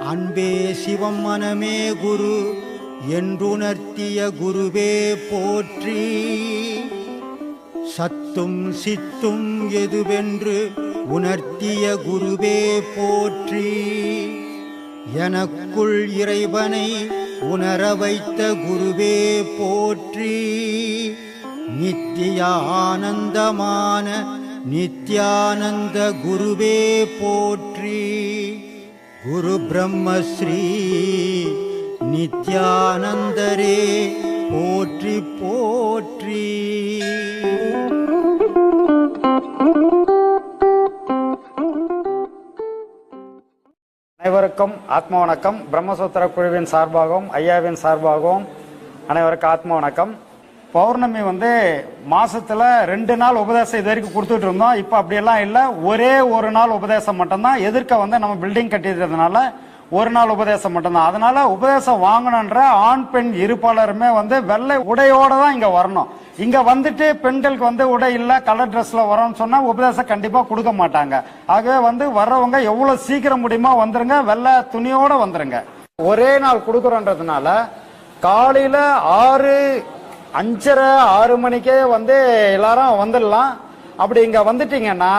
அன்பே சிவம் மனமே குரு என்றுணர்த்திய குருவே போற்றி. சத்தும் சித்தும் எதுவென்று உணர்த்திய குருவே போற்றி. எனக்குள் இறைவனை உணர வைத்த குருவே போற்றி. நித்திய ஆனந்தமான நித்யானந்த குருவே போற்றி. குரு பிரம்மஸ்ரீ நித்யானந்தரே போற்றி போற்றி. அனைவருக்கும் ஆத்ம வணக்கம். பிரம்மசூத்திர குழுவின் சார்பாகவும் ஐயாவின் சார்பாகவும் அனைவருக்கும் ஆத்ம வணக்கம். பௌர்ணமி மாசத்துல 2 நாள் உபதேசம் இது வரைக்கும் கொடுத்துட்டு இருந்தோம். இப்ப அப்படியெல்லாம் இல்லை, ஒரே ஒரு நாள் உபதேசம் மட்டும்தான். எதிர்க்க நம்ம பில்டிங் கட்டிடுறதுனால ஒரு நாள் உபதேசம் மட்டும்தான். அதனால உபதேசம் வாங்கணுன்ற ஆண் பெண் இருப்பாளருமே வெள்ளை உடையோட தான் இங்க வரணும். இங்க வந்துட்டு பெண்களுக்கு உடை இல்ல கலர் ட்ரெஸ்ல வரோம்னு சொன்னா உபதேசம் கண்டிப்பா கொடுக்க மாட்டாங்க. ஆகவே வர்றவங்க எவ்வளவு சீக்கிரம் முடியுமா வந்துருங்க, வெள்ளை துணியோட வந்துருங்க. ஒரே நாள் கொடுக்கறோன்றதுனால காலையில 5:30 மணிக்கே எல்லாரும் வந்துடலாம். அப்படி இங்க வந்துட்டீங்கன்னா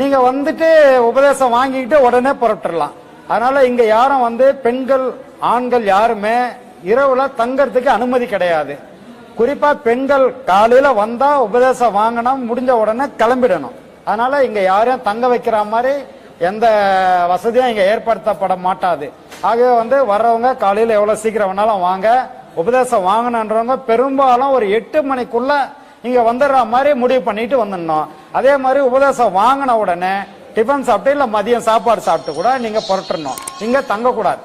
நீங்க உபதேசம் வாங்கிக்கிட்டு உடனே புறப்பட்டுடலாம். அதனால இங்க யாரும் பெண்கள் ஆண்கள் யாருமே இரவுல தங்கறதுக்கு அனுமதி கிடையாது. குறிப்பா பெண்கள் காலையில வந்தா உபதேசம் வாங்கணும், முடிஞ்ச உடனே கிளம்பிடணும். அதனால இங்க யாரையும் தங்க வைக்கிற மாதிரி எந்த வசதியும் இங்க ஏற்படுத்தப்பட மாட்டாது. ஆகவே வர்றவங்க காலையில எவ்வளவு சீக்கிரம் வேணாலும் வாங்க. உபதேசம் வாங்கணுன்றவங்க பெரும்பாலும் ஒரு 8 மணிக்குள்ள இங்க வந்துடுற மாதிரி முடிவு பண்ணிட்டு வந்துடணும். அதே மாதிரி உபதேசம் வாங்கின உடனே டிஃபன் சாப்பிட்டு இல்ல மதியம் சாப்பாடு சாப்பிட்டு கூட நீங்க புறப்படணும், இங்க தங்க கூடாது.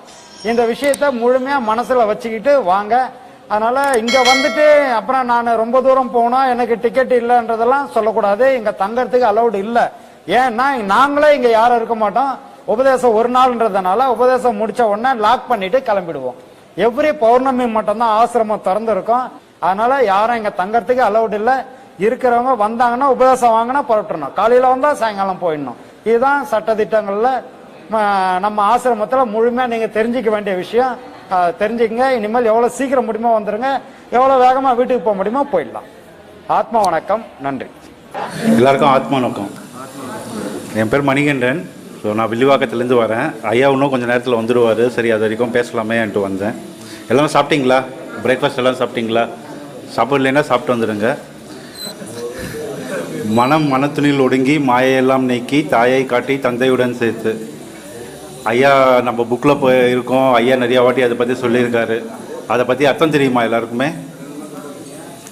இந்த விஷயத்த முழுமையா மனசுல வச்சுக்கிட்டு வாங்க. அதனால இங்க அப்புறம் நான் ரொம்ப தூரம் போனா எனக்கு டிக்கெட் இல்லைன்றதெல்லாம் சொல்லக்கூடாது. இங்க தங்கறதுக்கு அலௌடு இல்ல. ஏன்னா நாங்களே இங்க யாரும் இருக்க மாட்டோம். உபதேசம் ஒரு நாள்ன்றதுனால உபதேசம் முடிச்ச உடனே லாக் பண்ணிட்டு கிளம்பிடுவோம். எவ்ரி பௌர்ணமி மட்டும்தான் ஆசிரமம் திறந்து இருக்கும். அதனால யாரும் இங்க தங்கறதுக்கு அலௌடு இல்ல. இருக்கிறவங்க வந்தாங்கன்னா உபதேசம் வாங்கினா புறப்பட்டுறணும். காலையில வந்தா சாயங்காலம் போயிடணும். இதுதான் சட்ட திட்டங்கள்ல நம்ம ஆசிரமத்துல முழுமையா நீங்க தெரிஞ்சுக்க வேண்டிய விஷயம். தெரிஞ்சுக்கங்க. இனிமேல் எவ்வளவு சீக்கிரம் முடியுமோ வந்துருங்க, எவ்வளவு வேகமா வீட்டுக்கு போக முடியுமோ போயிடலாம். ஆத்மா வணக்கம். நன்றி. எல்லாருக்கும் ஆத்மா வணக்கம். என் பேர் மணிகண்டன். ஸோ நான் வில்லிவாக்கத்துலேருந்து வரேன். ஐயா இன்னும் கொஞ்சம் நேரத்தில் வந்துடுவார். சரி, அது வரைக்கும் பேசலாமேன்ட்டு வந்தேன். எல்லாரும் சாப்பிட்டீங்களா? பிரேக்ஃபாஸ்ட் எல்லாம் சாப்பிட்டீங்களா? சாப்பிடலைன்னா சாப்பிட்டு வந்துடுங்க. மனத்துணில் ஒடுங்கி மாயையெல்லாம் நீக்கி தாயை காட்டி தந்தையுடன் சேர்த்து. ஐயா நம்ம புக்கில் இருக்கோம். ஐயா நிறையா வாட்டி அதை பற்றி சொல்லியிருக்காரு. அதை பற்றி அர்த்தம் தெரியுமா எல்லாருக்குமே?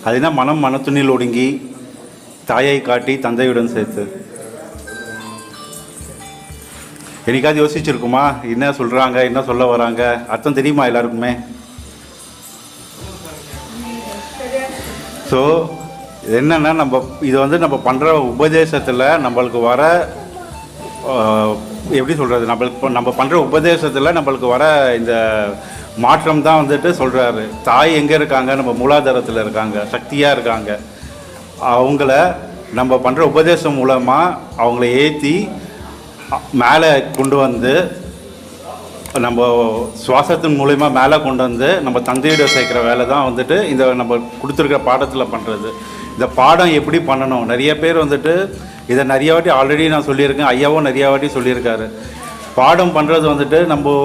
அதுனா மனத்துணில் ஒடுங்கி தாயை காட்டி தந்தையுடன் சேர்த்து. என்னைக்காவது யோசிச்சிருக்குமா என்ன சொல்கிறாங்க, என்ன சொல்ல வராங்க? அர்த்தம் தெரியுமா எல்லாருக்குமே? ஸோ என்னென்னா நம்ம இது நம்ம பண்ணுற உபதேசத்தில் நம்மளுக்கு வர எப்படி சொல்கிறது, நம்ம பண்ணுற உபதேசத்தில் நம்மளுக்கு வர இந்த மாற்றம் தான் சொல்கிறாரு. தாய் எங்கே இருக்காங்க? நம்ம மூலாதாரத்தில் இருக்காங்க, சக்தியாக இருக்காங்க. அவங்கள நம்ம பண்ணுற உபதேசம் மூலமாக அவங்கள ஏற்றி மேலே கொண்டு வந்து நம்ம சுவாசத்தின் மூலயமா மேலே கொண்டு வந்து நம்ம தந்தையிட சேர்க்குற வேலை தான் இந்த நம்ம கொடுத்துருக்கிற பாடத்தில் பண்ணுறது. இந்த பாடம் எப்படி பண்ணணும்? நிறைய பேர் இதை நிறைய வாட்டி ஆல்ரெடி நான் சொல்லியிருக்கேன். ஐயாவும் நிறையா வாட்டி சொல்லியிருக்காரு. பாடம் பண்ணுறது நம்ம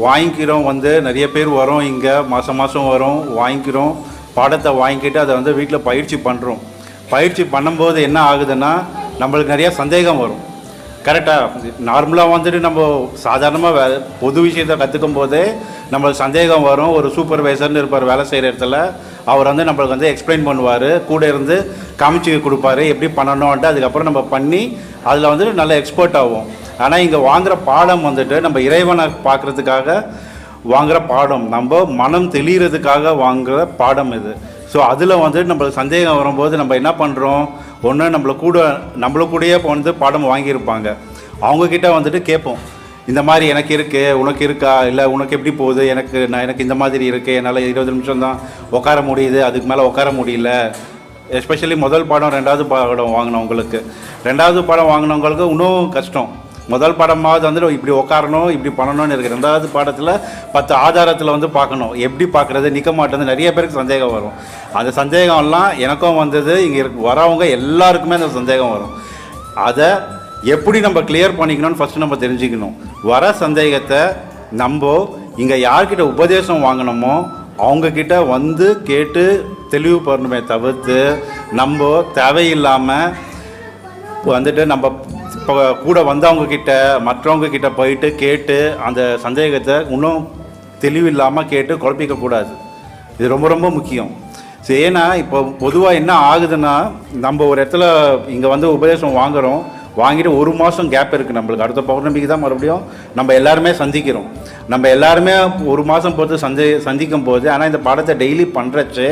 வாங்கிக்கிறோம். நிறைய பேர் வரோம், இங்கே மாதம் வரோம், வாங்கிக்கிறோம். பாடத்தை வாங்கிக்கிட்டு அதை வீட்டில் பயிற்சி பண்ணுறோம். பயிற்சி பண்ணும்போது என்ன ஆகுதுன்னா நம்மளுக்கு நிறையா சந்தேகம் வரும். கரெக்டாக நார்மலாக நம்ம சாதாரணமாக பொது விஷயத்தை கற்றுக்கும் போதே நம்மளுக்கு சந்தேகம் வரும். ஒரு சூப்பர்வைசர்னு இருப்பார் வேலை செய்கிற இடத்துல. அவர் நம்மளுக்கு எக்ஸ்பிளைன் பண்ணுவார், கூட இருந்து காமிச்சு கொடுப்பாரு எப்படி பண்ணணும்ன்ட்டு. அதுக்கப்புறம் நம்ம பண்ணி அதில் நல்ல எக்ஸ்பர்ட் ஆகும். ஆனால் இங்கே வாங்குகிற பாடம் நம்ம இறைவனை பார்க்குறதுக்காக வாங்குகிற பாடம், நம்ம மனம் தெளிகிறதுக்காக வாங்குகிற பாடம் இது. ஸோ அதில் நம்மளுக்கு சந்தேகம் வரும்போது நம்ம என்ன பண்ணுறோம்? ஒன்று நம்மள கூடயே பாடம் வாங்கியிருப்பாங்க. அவங்கக்கிட்ட கேட்போம், இந்த மாதிரி எனக்கு இருக்குது, உனக்கு இருக்கா? இல்லை உனக்கு எப்படி போகுது? எனக்கு இந்த மாதிரி இருக்குது, என்னால் 20 நிமிஷம் தான் உட்கார முடியுது, அதுக்கு மேலே உட்கார முடியல. எஸ்பெஷலி முதல் பாடம் 2வது பாடம் வாங்கினவங்களுக்கு, 2வது பாடம் வாங்கினவங்களுக்கு இன்னும் கஷ்டம். முதல் பாடமாவது வந்துட்டு இப்படி உட்காரணும் இப்படி பண்ணணும்னு இருக்குது. ரெண்டாவது பாடத்தில் 10 ஆதாரத்தில் வந்து பார்க்கணும். எப்படி பார்க்குறது நிற்க மாட்டேங்குது, நிறைய பேருக்கு சந்தேகம் வரும். அந்த சந்தேகம்லாம் எனக்கும் வந்தது, இங்கே வரவங்க எல்லாருக்குமே அந்த சந்தேகம் வரும். அதை எப்படி நம்ம கிளியர் பண்ணிக்கணும்னு ஃபஸ்ட்டு நம்ம தெரிஞ்சுக்கணும். வர சந்தேகத்தை நம்ம இங்கே யார்கிட்ட உபதேசம் வாங்கினோமோ அவங்கக்கிட்ட வந்து கேட்டு தெளிவு பண்ணணுமே தவிர்த்து நம்ம தேவையில்லாமல் வந்துட்டு நம்ம இப்போ கூட வந்தவங்கக்கிட்ட மற்றவங்கக்கிட்ட போயிட்டு கேட்டு அந்த சந்தேகத்தை இன்னும் தெளிவில்லாமல் கேட்டு குழப்பிக்கக்கூடாது. இது ரொம்ப ரொம்ப முக்கியம். சரி, ஏன்னா இப்போ பொதுவாக என்ன ஆகுதுன்னா, நம்ம ஒரு இடத்துல இங்கே வந்து உபதேசம் வாங்குகிறோம், வாங்கிட்டு 1 மாதம் கேப் இருக்குது நம்மளுக்கு. அடுத்த பௌர்ணமிக்கு தான் மறுபடியும் நம்ம எல்லாருமே சந்திக்கிறோம். நம்ம எல்லாருமே 1 மாதம் பொறுத்து சந்திக்கும் போது, ஆனால் இந்த பாடத்தை டெய்லி பண்ணுறச்சு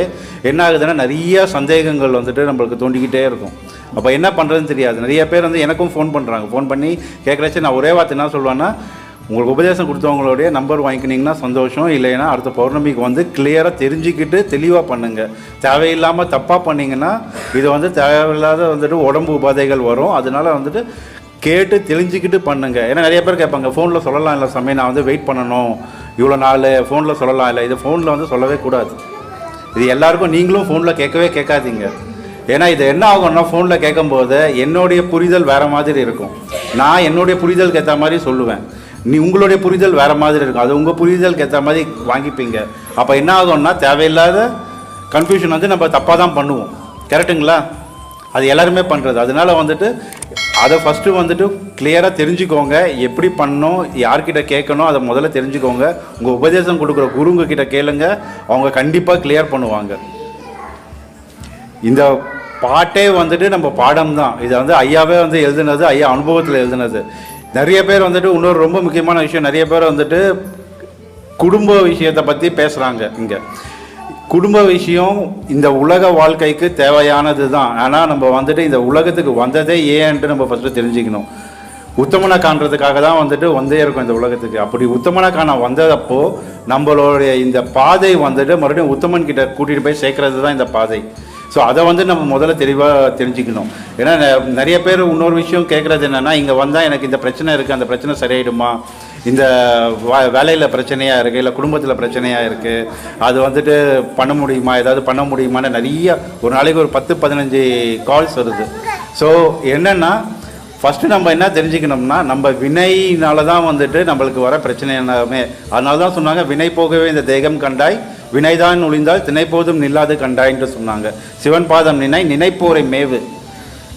என்ன ஆகுதுன்னா நிறைய சந்தேகங்கள் வந்துட்டு நம்மளுக்கு தோண்டிக்கிட்டே இருக்கும். அப்போ என்ன பண்ணுறதுன்னு தெரியாது. நிறைய பேர் வந்து எனக்கும் ஃபோன் பண்ணுறாங்க. ஃபோன் பண்ணி கேட்குறச்சு நான் ஒரே வார்த்தை என்ன சொல்லுவேன்னா, உங்களுக்கு உபதேசம் கொடுத்தவங்களுடைய நம்பர் வாங்கிக்கினீங்கன்னா சந்தோஷம், இல்லைன்னா அடுத்த பௌர்ணமிக்கு வந்து கிளியராக தெரிஞ்சுக்கிட்டு தெளிவாக பண்ணுங்கள். தேவையில்லாமல் தப்பாக பண்ணிங்கன்னா இது வந்து தேவையில்லாத வந்துட்டு உடம்பு உபாதைகள் வரும். அதனால வந்துட்டு கேட்டு தெரிஞ்சுக்கிட்டு பண்ணுங்கள். ஏன்னா நிறைய பேர் கேட்பாங்க, ஃபோனில் சொல்லலாம் இல்லை சமயம், நான் வந்து வெயிட் பண்ணணும் இவ்வளோ நாள், ஃபோனில் சொல்லலாம் இல்லை. இது ஃபோனில் வந்து சொல்லவே கூடாது. இது எல்லாருக்கும் நீங்களும் ஃபோனில் கேட்காதீங்க. ஏன்னா இது என்ன ஆகும்னா, ஃபோனில் கேட்கும்போது என்னுடைய புரிதல் வேறு மாதிரி இருக்கும். நான் என்னுடைய புரிதலுக்கு ஏற்ற மாதிரி சொல்லுவேன், உங்களுடைய புரிதல் வேறு மாதிரி இருக்கும். அது உங்கள் புரிதலுக்கு ஏற்ற மாதிரி வாங்கிப்பீங்க. அப்போ என்ன ஆகும்னா தேவையில்லாத கன்ஃபியூஷன் வந்து நம்ம தப்பாக தான் பண்ணுவோம். கரெக்டுங்களா? அது எல்லாருமே பண்ணுறது. அதனால வந்துட்டு அதை ஃபஸ்ட்டு வந்துட்டு கிளியராக தெரிஞ்சுக்கோங்க. எப்படி பண்ணணும், யார்கிட்ட கேட்கணும், அதை முதல்ல தெரிஞ்சுக்கோங்க. உங்கள் உபதேசம் கொடுக்குற குருங்க கிட்ட கேளுங்க, அவங்க கண்டிப்பாக கிளியர் பண்ணுவாங்க. இந்த பாட்டே வந்துட்டு நம்ம பாடம் தான். இதை வந்து ஐயாவே வந்து எழுதுனது, ஐயா அனுபவத்தில் எழுதுனது. நிறைய பேர் வந்துட்டு இன்னொரு ரொம்ப முக்கியமான விஷயம், நிறைய பேர் வந்துட்டு குடும்ப விஷயத்தை பற்றி பேசுகிறாங்க. இங்கே குடும்ப விஷயம் இந்த உலக வாழ்க்கைக்கு தேவையானது தான். ஆனால் நம்ம வந்துட்டு இந்த உலகத்துக்கு வந்ததே ஏன்ட்டு நம்ம ஃபஸ்ட்டு தெரிஞ்சுக்கணும். உத்தமனை காண்றதுக்காக தான் வந்துட்டு வந்தே இருக்கும் இந்த உலகத்துக்கு. அப்படி உத்தமனை காண வந்ததப்போ நம்மளுடைய இந்த பாதை வந்துட்டு மறுபடியும் உத்தமன் கிட்ட கூட்டிகிட்டு போய் சேர்க்கறது தான் இந்த பாதை. ஸோ அதை வந்து நம்ம முதல்ல தெளிவாக தெரிஞ்சுக்கணும். ஏன்னா நிறைய பேர் இன்னொரு விஷயம் கேட்குறது என்னென்னா, இங்கே வந்தால் எனக்கு இந்த பிரச்சனை இருக்குது, அந்த பிரச்சனை சரியாயிடுமா, இந்த வேலையில் பிரச்சனையாக இருக்குது, இல்லை குடும்பத்தில் பிரச்சனையாக இருக்குது, அது வந்துட்டு பண்ண முடியுமா, ஏதாவது பண்ண முடியுமான்னு நிறைய ஒரு நாளைக்கு ஒரு 10-15 கால்ஸ் வருது. ஸோ என்னென்னா, ஃபஸ்ட்டு நம்ம என்ன தெரிஞ்சுக்கணும்னா, நம்ம வினையினால தான் வந்துட்டு நம்மளுக்கு வர பிரச்சனை எல்லாமே. அதனால தான் சொன்னாங்க, வினை போகவே இந்த தேகம் கண்டாய், வினைதான் ஒழிந்தால் திணைப்போதும் நில்லாது கண்டாய் என்று சொன்னாங்க. சிவன் பாதம் நினைப்போரை மேவு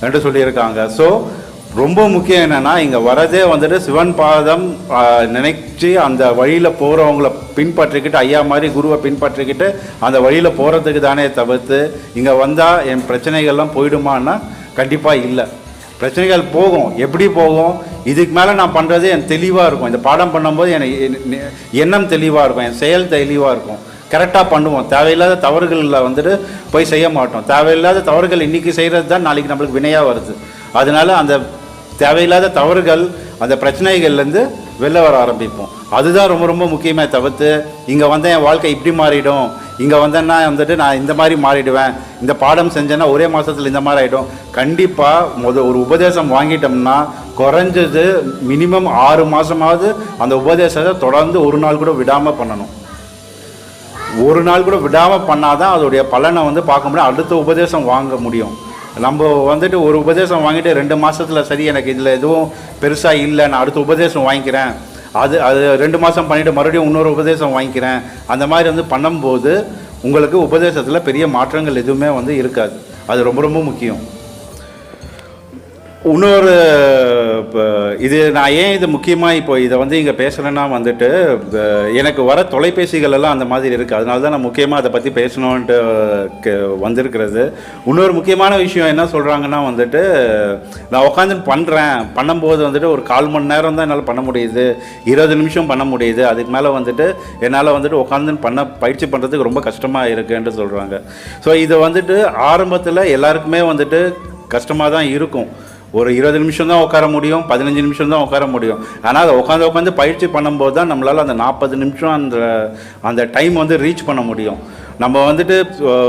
என்று சொல்லியிருக்காங்க. ஸோ ரொம்ப முக்கியம் என்னென்னா, இங்கே வரதே வந்துட்டு சிவன் பாதம் நினைச்சு அந்த வழியில் போகிறவங்கள பின்பற்றிக்கிட்டு, ஐயா மாதிரி குருவை பின்பற்றிக்கிட்டு அந்த வழியில் போகிறதுக்கு தானே தவிர்த்து இங்கே வந்தால் என் பிரச்சனைகள்லாம் போயிடுமான்னா கண்டிப்பாக இல்லை. பிரச்சனைகள் போகும். எப்படி போகும்? இதுக்கு மேலே நான் பண்ணுறது என் தெளிவாக இருக்கும். இந்த பாடம் பண்ணும்போது எனக்கு எண்ணம் தெளிவாக இருக்கும், என் செயல் தெளிவாக இருக்கும், கரெக்டாக பண்ணுவோம். தேவையில்லாத தவறுகளில் வந்துட்டு போய் செய்ய மாட்டோம். தேவையில்லாத தவறுகள் இன்றைக்கி செய்கிறது தான் நாளைக்கு நம்மளுக்கு வினையாக வருது. அதனால அந்த தேவையில்லாத தவறுகள், அந்த பிரச்சனைகள்லேருந்து வெளில வர ஆரம்பிப்போம். அதுதான் ரொம்ப ரொம்ப முக்கியமே தவிர்த்து இங்கே வந்தால் என் வாழ்க்கை இப்படி மாறிடும், இங்கே வந்தேன்னா வந்துட்டு நான் இந்த மாதிரி மாறிடுவேன், இந்த பாடம் செஞ்சேன்னா ஒரே மாதத்தில் இந்த மாதிரி ஆகிடும். கண்டிப்பாக ஒரு உபதேசம் வாங்கிட்டோம்னா குறைஞ்சது மினிமம் 6 மாதமாவது அந்த உபதேசத்தை தொடர்ந்து ஒரு நாள் கூட விடாமல் பண்ணணும். ஒரு நாள் கூட விடாமல் பண்ணாதான் அதோடைய பலனை வந்து பார்க்க முடியும், அடுத்த உபதேசம் வாங்க முடியும். நம்ம வந்துட்டு ஒரு உபதேசம் வாங்கிட்டு 2 மாதத்தில் சரி எனக்கு இதில் எதுவும் பெருசாக இல்லை, நான் அடுத்த உபதேசம் வாங்கிக்கிறேன், அது 2 மாதம் பண்ணிவிட்டு மறுபடியும் இன்னொரு உபதேசம் வாங்கிக்கிறேன், அந்த மாதிரி வந்து பண்ணும்போது உங்களுக்கு உபதேசத்தில் பெரிய மாற்றங்கள் எதுவுமே வந்து இருக்காது. அது ரொம்ப ரொம்ப முக்கியம். இன்னொரு இப்போ இது நான் ஏன் இது முக்கியமாக இப்போ இதை வந்து இங்கே பேசுகிறேன்னா வந்துட்டு, எனக்கு வர தொலைபேசிகள் எல்லாம் அந்த மாதிரி இருக்குது. அதனால தான் நான் முக்கியமாக அதை பற்றி பேசணுன்ட்டு வந்திருக்கிறது. இன்னொரு முக்கியமான விஷயம் என்ன சொல்கிறாங்கன்னா வந்துட்டு, நான் உட்காந்து பண்ணும்போது வந்துட்டு ஒரு 1/4 மணி நேரம் தான் என்னால் பண்ண முடியுது, 20 நிமிஷம் பண்ண முடியுது, அதுக்கு மேலே வந்துட்டு என்னால் வந்துட்டு உட்காந்து பயிற்சி பண்ணுறதுக்கு ரொம்ப கஷ்டமாக இருக்குன்ட்டு சொல்கிறாங்க. ஸோ இது வந்துட்டு ஆரம்பத்தில் எல்லாருக்குமே வந்துட்டு கஷ்டமாக தான் இருக்கும். ஒரு 20 நிமிஷம் தான் உட்கார முடியும், 15 நிமிஷம் தான் உட்கார முடியும். ஆனால் அதை உட்காந்து பயிற்சி பண்ணும்போது தான் நம்மளால் அந்த 40 நிமிஷம் அந்த டைம் வந்து ரீச் பண்ண முடியும். நம்ம வந்துட்டு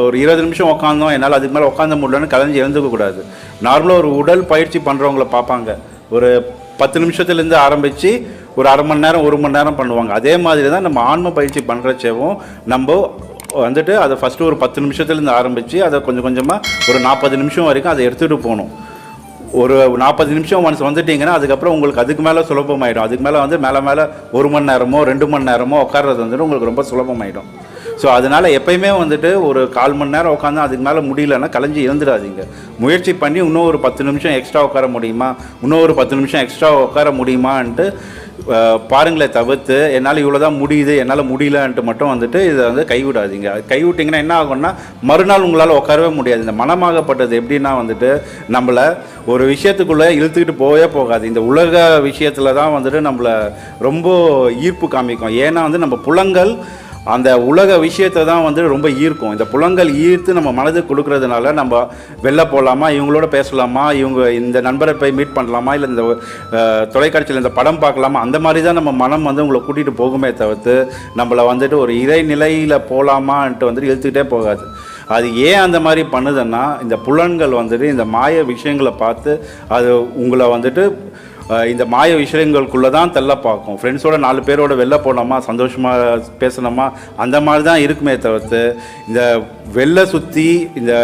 ஒரு 20 நிமிஷம் உட்காந்தோம், என்னால் அதுக்கு மேலே உட்காந்து முடியலன்னு கலைஞ்சி எழுந்துக்கக்கூடாது. நார்மலாக ஒரு உடல் பயிற்சி பண்ணுறவங்கள பார்ப்பாங்க, ஒரு 10 நிமிஷத்துலேருந்து ஆரம்பித்து ஒரு அரை மணி நேரம் 1 மணி நேரம் பண்ணுவாங்க. அதே மாதிரி தான் நம்ம ஆன்ம பயிற்சி பண்ணுறச்சேவும் நம்ம வந்துட்டு அதை ஃபஸ்ட்டு ஒரு 10 நிமிஷத்துலேருந்து ஆரம்பித்து அதை கொஞ்சம் கொஞ்சமாக ஒரு 40 நிமிஷம் வரைக்கும் அதை எடுத்துகிட்டு போகணும். ஒரு 40 நிமிஷம் ஒன்ஸ் வந்துட்டிங்கன்னா அதுக்கப்புறம் உங்களுக்கு அதுக்கு மேலே சுலபமாயிடும். அதுக்கு மேலே வந்து மேலே 1 மணி நேரமோ 2 மணி நேரமோ உட்கார்றது வந்துட்டு உங்களுக்கு ரொம்ப சுலபமாயிடும். ஸோ அதனால் எப்பயுமே வந்துட்டு ஒரு 1/4 மணி நேரம் உட்காந்து அதுக்கு மேலே முடியலன்னா கலைஞ்சி எழுந்துடாதீங்க. முயற்சி பண்ணி இன்னும் ஒரு 10 நிமிஷம் எக்ஸ்ட்ரா உட்கார முடியுமா, இன்னும் ஒரு 10 நிமிஷம் எக்ஸ்ட்ரா உட்கார முடியுமான்ட்டு பாருங்களே தவிர்த்து என்னால் இவ்வளோ தான் முடியுது என்னால் முடியலன்ட்டு மட்டும் வந்துட்டு இதை வந்து கைவிடாதீங்க. கைவிட்டிங்கன்னா என்ன ஆகும்னா மறுநாள் உங்களால் உட்காரவே முடியாது. இந்த மனமாகப்பட்டது எப்படின்னா வந்துட்டு நம்மளை ஒரு விஷயத்துக்குள்ளே இழுத்துக்கிட்டு போகாது. இந்த உலக விஷயத்தில் தான் வந்துட்டு நம்மளை ரொம்ப ஈர்ப்பு காமிக்கும். ஏன்னா வந்து நம்ம புலங்கள் அந்த உலக விஷயத்தை தான் வந்து ரொம்ப ஈர்க்கும். இந்த புலங்கள் ஈர்த்து நம்ம மனதுக்கு கொடுக்கறதுனால நம்ம வெளில போகலாமா, இவங்களோட பேசலாமா, இவங்க இந்த நண்பரை போய் மீட் பண்ணலாமா, இல்லை இந்த தொலைக்காட்சியில் இந்த படம் பார்க்கலாமா, அந்த மாதிரி தான் நம்ம மனம் வந்து உங்களை கூட்டிகிட்டு போகுமே தவிர்த்து நம்மளை வந்துட்டு ஒரு இறைநிலையில் போகலாமான்ட்டு வந்துட்டு இழுத்துக்கிட்டே போகாது. அது ஏன் அந்த மாதிரி பண்ணுதுன்னா இந்த புலன்கள் வந்துட்டு இந்த மாய விஷயங்களை பார்த்து அது உங்களை வந்துட்டு இந்த மாய விஷயங்களுக்குள்ளே தான் தெல்ல பார்க்கும். ஃப்ரெண்ட்ஸோட 4 பேரோட வெளில போனோமா, சந்தோஷமாக பேசணுமா, அந்த மாதிரி தான் இருக்குமே தவிர்த்து இந்த வெளில சுற்றி இந்த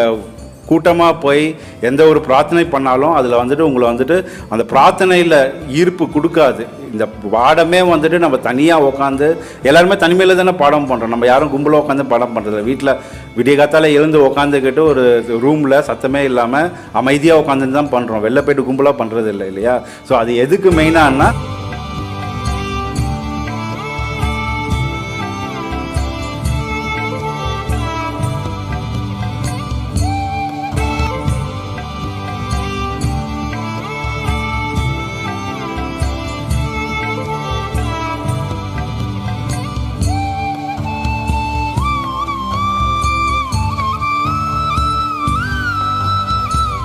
கூட்டமாக போய் எந்த ஒரு பிரார்த்தனை பண்ணாலும் அதில் வந்துட்டு உங்களை வந்துட்டு அந்த பிரார்த்தனையில் ஈர்ப்பு கொடுக்காது. இந்த பாடமே வந்துட்டு நம்ம தனியாக உட்காந்து எல்லாருமே தனிமையில் தானே பாடம் பண்ணுறோம். நம்ம யாரும் கும்பலாக உட்காந்து பாடம் பண்ணுறதில்ல. வீட்டில் விடிய காத்தால எழுந்து உட்காந்துக்கிட்டு ஒரு ரூமில் சத்தமே இல்லாமல் அமைதியாக உட்காந்துன்னு தான் பண்ணுறோம். வெளில போய்ட்டு கும்பலாக பண்ணுறது இல்லை இல்லையா? ஸோ அது எதுக்கு மெயினானா